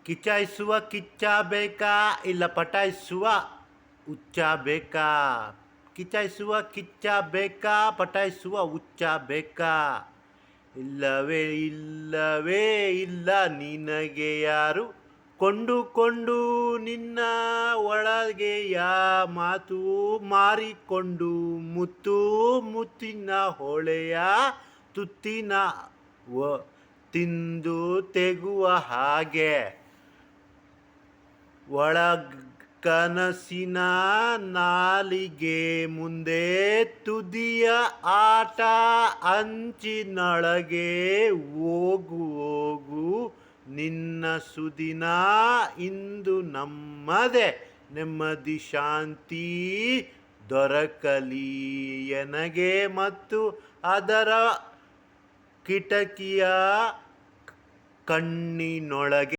ಕಿಚಾಯಿಸುವ ಕಿಚ್ಚ ಬೇಕಾ ಇಲ್ಲ ಪಟಾಯಿಸುವ ಹುಚ್ಚ ಬೇಕಾ? ಕಿಚಾಯಿಸುವ ಕಿಚ್ಚ ಬೇಕಾ ಪಟಾಯಿಸುವ ಹುಚ್ಚ ಬೇಕಾ? ಇಲ್ಲವೇ ಇಲ್ಲವೇ ಇಲ್ಲ ನಿನಗೆ ಯಾರು ಕೊಂಡುಕೊಂಡು ನಿನ್ನ ಒಳಗೆಯ ಮಾತು ಮಾರಿಕೊಂಡು ಮುತ್ತು ಮುತ್ತಿನ ಹೊಳೆಯ ತುತ್ತಿನ ತಿಂದು ತೆಗುವ ಹಾಗೆ ಕನಸಿನ ನಾಲಿಗೆ ಮುಂದೆ ತುದಿಯ ಆಟ ಅಂಚಿನೊಳಗೆ ಹೋಗು ಹೋಗು ನಿನ್ನ ಸುದಿನ ಇಂದು ನಮ್ಮದೇ ನೆಮ್ಮದಿ ಶಾಂತಿ ದೊರಕಲಿ ಎನಗೆ ಮತ್ತು ಅದರ ಕಿಟಕಿಯ ಕಣ್ಣಿನೊಳಗೆ